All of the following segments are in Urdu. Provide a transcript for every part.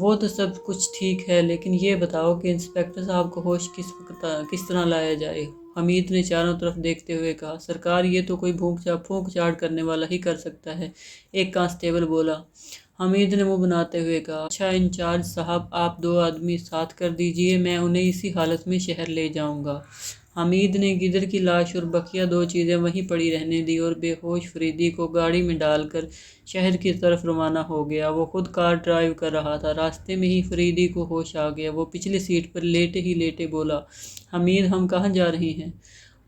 وہ تو سب کچھ ٹھیک ہے، لیکن یہ بتاؤ کہ انسپکٹر صاحب کو ہوش کس طرح لایا جائے؟ حمید نے چاروں طرف دیکھتے ہوئے کہا۔ سرکار، یہ تو کوئی پھونک چاڑ کرنے والا ہی کر سکتا ہے، ایک کانسٹیبل بولا۔ حمید نے منہ بناتے ہوئے کہا، اچھا انچارج صاحب، آپ 2 آدمی ساتھ کر دیجئے، میں انہیں اسی حالت میں شہر لے جاؤں گا۔ حمید نے گیدڑ کی لاش اور بقیہ 2 چیزیں وہیں پڑی رہنے دی اور بے ہوش فریدی کو گاڑی میں ڈال کر شہر کی طرف روانہ ہو گیا۔ وہ خود کار ڈرائیو کر رہا تھا۔ راستے میں ہی فریدی کو ہوش آ گیا۔ وہ پچھلی سیٹ پر لیٹے بولا، حمید، ہم کہاں جا رہے ہیں؟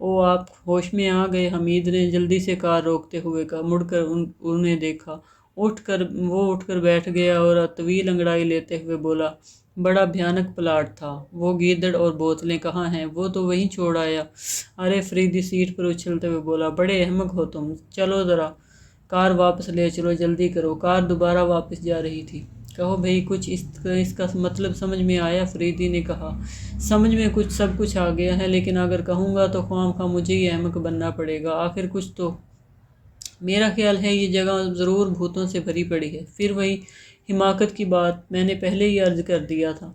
او، آپ ہوش میں آ گئے؟ حمید نے جلدی سے کار روکتے ہوئے کہا۔ مڑ کر انہیں دیکھا۔ وہ اٹھ کر بیٹھ گیا اور طویل انگڑائی لیتے ہوئے بولا، بڑا بھیانک پلاٹ تھا۔ وہ گیدڑ اور بوتلیں کہاں ہیں؟ وہ تو وہیں چھوڑ آیا۔ ارے، فریدی سیٹ پر اچھلتے ہوئے بولا، بڑے احمق ہو تم، چلو ذرا کار واپس لے چلو، جلدی کرو۔ کار دوبارہ واپس جا رہی تھی۔ کہو بھئی، کچھ اس کا مطلب سمجھ میں آیا؟ فریدی نے کہا۔ سمجھ میں سب کچھ آ گیا ہے، لیکن اگر کہوں گا تو خواہ مخواہ مجھے ہی احمق بننا پڑے گا۔ آخر کچھ تو میرا خیال ہے یہ جگہ ضرور بھوتوں سے بھری پڑی ہے۔ پھر وہی حماقت کی بات، میں نے پہلے ہی عرض کر دیا تھا،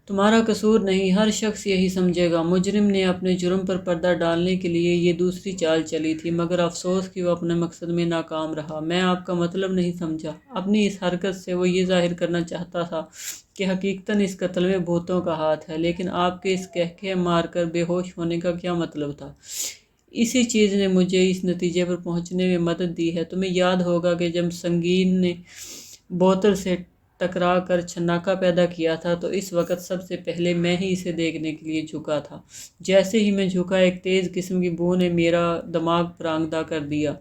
تمہارا قصور نہیں، ہر شخص یہی سمجھے گا۔ مجرم نے اپنے جرم پر پردہ ڈالنے کے لیے یہ دوسری چال چلی تھی، مگر افسوس کہ وہ اپنے مقصد میں ناکام رہا۔ میں آپ کا مطلب نہیں سمجھا۔ اپنی اس حرکت سے وہ یہ ظاہر کرنا چاہتا تھا کہ حقیقتاً اس قتل میں بھوتوں کا ہاتھ ہے، لیکن آپ کے اس کہکہے مار کر بے ہوش ہونے کا کیا مطلب تھا؟ اسی چیز نے مجھے اس نتیجے پر پہنچنے میں مدد دی ہے۔ تمہیں یاد ہوگا کہ جب سنگین نے بوتل سے ٹکرا کر چھناکا پیدا کیا تھا تو اس وقت سب سے پہلے میں ہی اسے دیکھنے کے لیے جھکا تھا۔ جیسے ہی میں جھکا، ایک تیز قسم کی بو نے میرا دماغ پرانگدہ کر دیا۔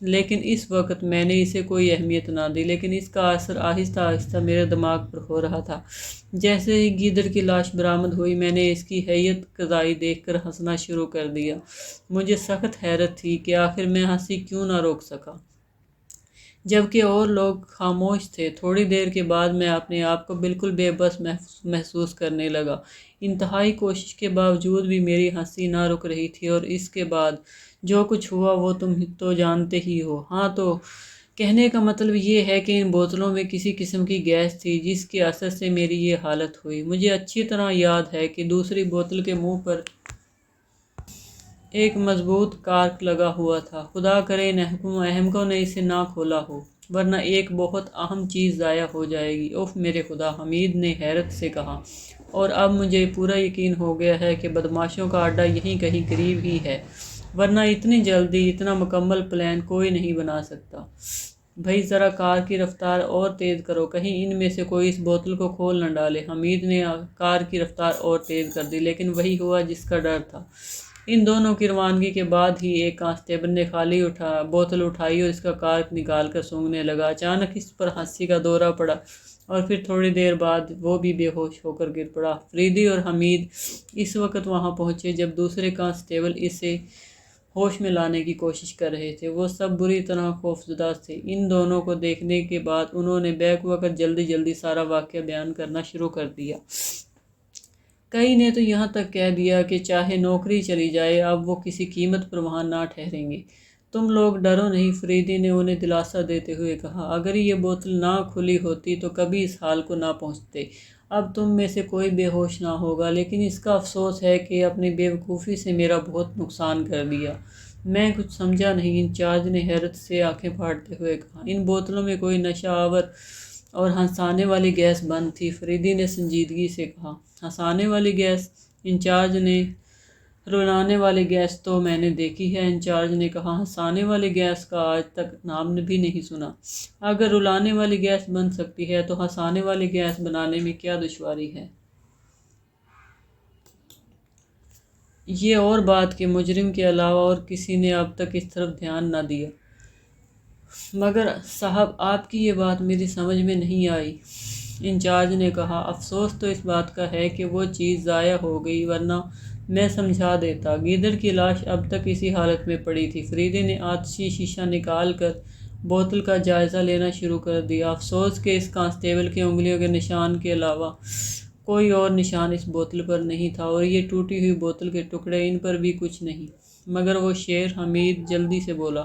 لیکن اس وقت میں نے اسے کوئی اہمیت نہ دی، لیکن اس کا اثر آہستہ آہستہ میرے دماغ پر ہو رہا تھا۔ جیسے ہی گیدڑ کی لاش برآمد ہوئی، میں نے اس کی ہیئت قضائی دیکھ کر ہنسنا شروع کر دیا۔ مجھے سخت حیرت تھی کہ آخر میں ہنسی کیوں نہ روک سکا، جبکہ اور لوگ خاموش تھے۔ تھوڑی دیر کے بعد میں اپنے آپ کو بالکل بے بس محسوس کرنے لگا۔ انتہائی کوشش کے باوجود بھی میری ہنسی نہ رک رہی تھی، اور اس کے بعد جو کچھ ہوا وہ تم تو جانتے ہی ہو۔ ہاں، تو کہنے کا مطلب یہ ہے کہ ان بوتلوں میں کسی قسم کی گیس تھی جس کے اثر سے میری یہ حالت ہوئی۔ مجھے اچھی طرح یاد ہے کہ دوسری بوتل کے منہ پر ایک مضبوط کارک لگا ہوا تھا۔ خدا کرے ان احمقوں نے اسے نہ کھولا ہو، ورنہ ایک بہت اہم چیز ضائع ہو جائے گی۔ اف میرے خدا، حمید نے حیرت سے کہا، اور اب مجھے پورا یقین ہو گیا ہے کہ بدماشوں کا اڈہ یہیں کہیں قریب ہی ہے، ورنہ اتنی جلدی اتنا مکمل پلان کوئی نہیں بنا سکتا۔ بھئی ذرا کار کی رفتار اور تیز کرو، کہیں ان میں سے کوئی اس بوتل کو کھول نہ ڈالے۔ حمید نے کار کی رفتار اور تیز کر دی، لیکن وہی ہوا جس کا ڈر تھا۔ ان دونوں کی روانگی کے بعد ہی ایک کانسٹیبل نے خالی بوتل اٹھائی اور اس کا کارک نکال کر سونگھنے لگا۔ اچانک اس پر ہنسی کا دورہ پڑا اور پھر تھوڑی دیر بعد وہ بھی بے ہوش ہو کر گر پڑا۔ فریدی اور حمید اس وقت وہاں پہنچے جب دوسرے کانسٹیبل اسے ہوش میں لانے کی کوشش کر رہے تھے۔ وہ سب بری طرح خوفزدہ تھے۔ ان دونوں کو دیکھنے کے بعد انہوں نے بیک وقت جلدی سارا واقعہ بیان کرنا شروع کر دیا۔ کئی نے تو یہاں تک کہہ دیا کہ چاہے نوکری چلی جائے، اب وہ کسی قیمت پر وہاں نہ ٹھہریں گے۔ تم لوگ ڈرو نہیں، فریدی نے انہیں دلاسا دیتے ہوئے کہا۔ اگر یہ بوتل نہ کھلی ہوتی تو کبھی اس حال کو نہ پہنچتے۔ اب تم میں سے کوئی بے ہوش نہ ہوگا، لیکن اس کا افسوس ہے کہ اپنی بے وقوفی سے میرا بہت نقصان کر دیا۔ میں کچھ سمجھا نہیں، انچارج نے حیرت سے آنکھیں پھاڑتے ہوئے کہا۔ ان بوتلوں میں کوئی نشہ آور اور ہنسانے والی گیس بند تھی، فریدی نے سنجیدگی سے کہا۔ ہنسانے والی گیس؟ انچارج نے رلانے والی گیس تو میں نے دیکھی ہے، انچارج نے کہا۔ ہنسانے والی گیس کا آج تک نام بھی نہیں سنا۔ اگر رلانے والی گیس بن سکتی ہے تو ہنسانے والی گیس بنانے میں کیا دشواری ہے؟ یہ اور بات کہ مجرم کے علاوہ اور کسی نے اب تک اس طرف دھیان نہ دیا۔ مگر صاحب، آپ کی یہ بات میری سمجھ میں نہیں آئی، انچارج نے کہا۔ افسوس تو اس بات کا ہے کہ وہ چیز ضائع ہو گئی، ورنہ میں سمجھا دیتا۔ گیدڑ کی لاش اب تک اسی حالت میں پڑی تھی۔ فریدی نے آتشی شیشہ نکال کر بوتل کا جائزہ لینا شروع کر دیا۔ افسوس کہ اس کانسٹیبل کے انگلیوں کے نشان کے علاوہ کوئی اور نشان اس بوتل پر نہیں تھا، اور یہ ٹوٹی ہوئی بوتل کے ٹکڑے، ان پر بھی کچھ نہیں۔ مگر وہ شیر، حمید جلدی سے بولا۔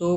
2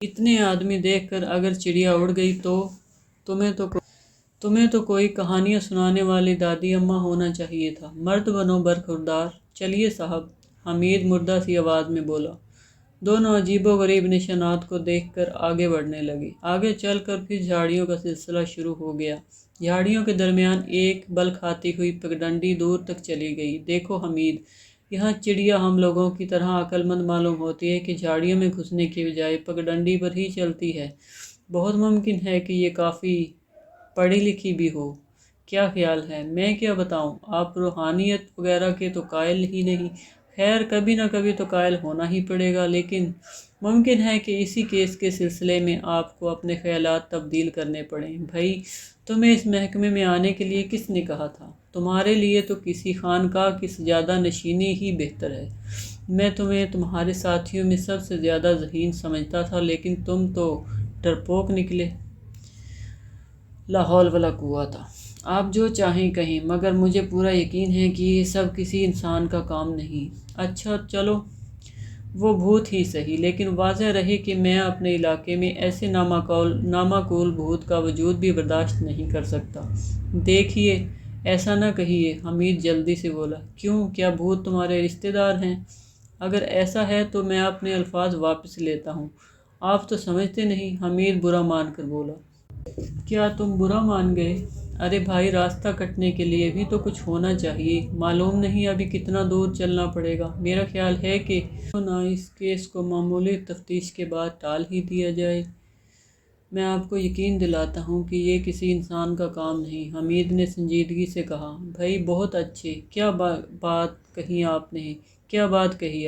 اتنے آدمی دیکھ کر اگر چڑیا اڑ گئی تو تمہیں تو کوئی کہانیاں سنانے والی دادی اماں ہونا چاہیے تھا۔ مرد بنو برخوردار۔ چلیے صاحب، حمید مردہ سی آواز میں بولا۔ دونوں عجیب و غریب نشانات کو دیکھ کر آگے بڑھنے لگے۔ آگے چل کر پھر جھاڑیوں کا سلسلہ شروع ہو گیا۔ جھاڑیوں کے درمیان ایک بل کھاتی ہوئی پگڈنڈی دور تک چلی گئی۔ دیکھو حمید، یہاں چڑیا ہم لوگوں کی طرح عقل مند معلوم ہوتی ہے کہ جھاڑیوں میں گھسنے کی بجائے پگڈنڈی پر ہی چلتی ہے۔ بہت ممکن ہے کہ یہ کافی پڑھی لکھی بھی ہو۔ کیا خیال ہے؟ میں کیا بتاؤں، آپ روحانیت وغیرہ کے تو قائل ہی نہیں۔ خیر، کبھی نہ کبھی تو قائل ہونا ہی پڑے گا، لیکن ممکن ہے کہ اسی کیس کے سلسلے میں آپ کو اپنے خیالات تبدیل کرنے پڑیں۔ بھائی، تمہیں اس محکمے میں آنے کے لیے کس نے کہا تھا؟ تمہارے لیے تو کسی خانقاہ کی سجادہ نشینی ہی بہتر ہے۔ میں تمہیں تمہارے ساتھیوں میں سب سے زیادہ ذہین سمجھتا تھا، لیکن تم تو ڈرپوک نکلے۔ لا حول ولا قوت۔ آپ جو چاہیں کہیں، مگر مجھے پورا یقین ہے کہ یہ سب کسی انسان کا کام نہیں۔ اچھا چلو، وہ بھوت ہی صحیح، لیکن واضح رہے کہ میں اپنے علاقے میں ایسے نامعقول بھوت کا وجود بھی برداشت نہیں کر سکتا۔ دیکھیے، ایسا نہ کہیے، حمید جلدی سے بولا۔ کیوں، کیا بھوت تمہارے رشتہ دار ہیں؟ اگر ایسا ہے تو میں اپنے الفاظ واپس لیتا ہوں۔ آپ تو سمجھتے نہیں، حمید برا مان کر بولا۔ کیا تم برا مان گئے؟ ارے بھائی، راستہ کٹنے کے لیے بھی تو کچھ ہونا چاہیے۔ معلوم نہیں ابھی کتنا دور چلنا پڑے گا۔ میرا خیال ہے کہ کیوں نہ اس کیس کو معمولی تفتیش کے بعد ٹال ہی دیا جائے۔ میں آپ کو یقین دلاتا ہوں کہ یہ کسی انسان کا کام نہیں، حمید نے سنجیدگی سے کہا۔ بھائی بہت اچھے، کیا بات کہی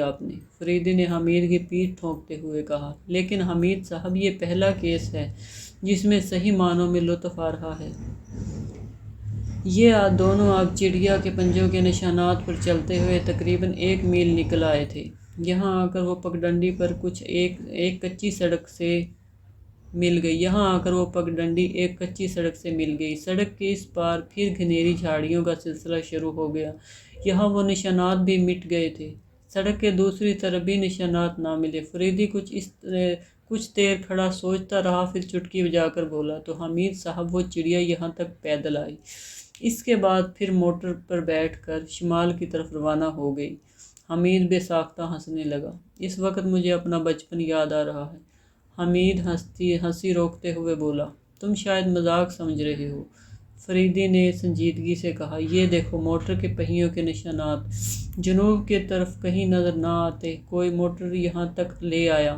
آپ نے؟ فریدی نے حمید کی پیٹھ ٹھونکتے ہوئے کہا۔ لیکن حمید صاحب، یہ پہلا کیس ہے جس میں صحیح معنوں میں لطف آ رہا ہے۔ یہ دونوں اب چڑیا کے پنجوں کے نشانات پر چلتے ہوئے تقریباً 1 میل نکل آئے تھے۔ یہاں آ کر وہ پگڈنڈی ایک کچی سڑک سے مل گئی۔ سڑک کے اس پار پھر گھنیری جھاڑیوں کا سلسلہ شروع ہو گیا۔ یہاں وہ نشانات بھی مٹ گئے تھے۔ سڑک کے دوسری طرف بھی نشانات نہ ملے۔ فریدی کچھ دیر کھڑا سوچتا رہا، پھر چٹکی بجا کر بولا، تو حمید صاحب، وہ چڑیا یہاں تک پیدل آئی۔ اس کے بعد پھر موٹر پر بیٹھ کر شمال کی طرف روانہ ہو گئی۔ حمید بے ساختہ ہنسنے لگا۔ اس وقت مجھے اپنا بچپن یاد آ رہا ہے۔ حمید ہنسی روکتے ہوئے بولا۔ تم شاید مذاق سمجھ رہے ہو، فریدی نے سنجیدگی سے کہا۔ یہ دیکھو موٹر کے پہیوں کے نشانات۔ جنوب کی طرف کہیں نظر نہ آتے۔ کوئی موٹر یہاں تک لے آیا۔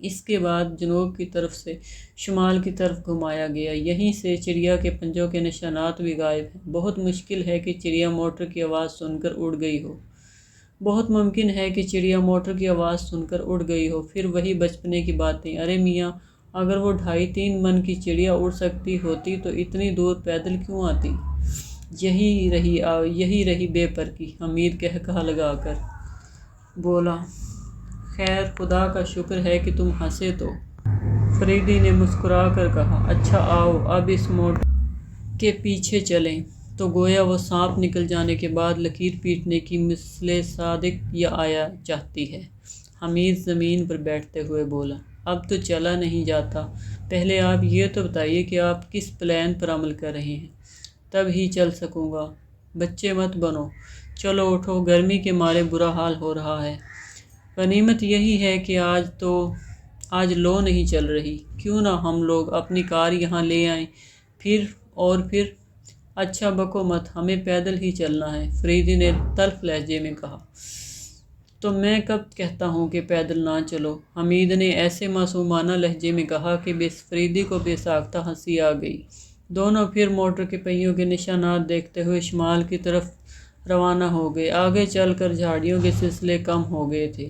اس کے بعد جنوب کی طرف سے شمال کی طرف گھمایا گیا۔ یہیں سے چڑیا کے پنجوں کے نشانات بھی غائب ہیں۔ بہت مشکل ہے کہ چڑیا موٹر کی آواز سن کر اڑ گئی ہو۔ بہت ممکن ہے کہ چڑیا موٹر کی آواز سن کر اڑ گئی ہو۔ پھر وہی بچپنے کی باتیں۔ ارے میاں، اگر وہ 2.5-3 من کی چڑیا اڑ سکتی ہوتی تو اتنی دور پیدل کیوں آتی؟ یہی رہی بے پرکی، حمید قہقہہ لگا کر بولا۔ خیر، خدا کا شکر ہے کہ تم ہنسے تو، فریدی نے مسکرا کر کہا۔ اچھا آؤ، اب اس موٹر کے پیچھے چلیں۔ تو گویا وہ سانپ نکل جانے کے بعد لکیر پیٹنے کی مثل صادق یا آیا چاہتی ہے۔ حمید زمین پر بیٹھتے ہوئے بولا۔ اب تو چلا نہیں جاتا۔ پہلے آپ یہ تو بتائیے کہ آپ کس پلان پر عمل کر رہے ہیں، تب ہی چل سکوں گا۔ بچے مت بنو، چلو اٹھو، گرمی کے مارے برا حال ہو رہا ہے۔ غنیمت یہی ہے کہ آج لو نہیں چل رہی۔ کیوں نہ ہم لوگ اپنی کار یہاں لے آئیں، پھر۔ اچھا بکو مت، ہمیں پیدل ہی چلنا ہے، فریدی نے تلخ لہجے میں کہا۔ تو میں کب کہتا ہوں کہ پیدل نہ چلو، حمید نے ایسے معصومانہ لہجے میں کہا کہ فریدی کو بے ساختہ ہنسی آ گئی۔ دونوں پھر موٹر کے پہیوں کے نشانات دیکھتے ہوئے شمال کی طرف روانہ ہو گئے۔ آگے چل کر جھاڑیوں کے سلسلے کم ہو گئے تھے۔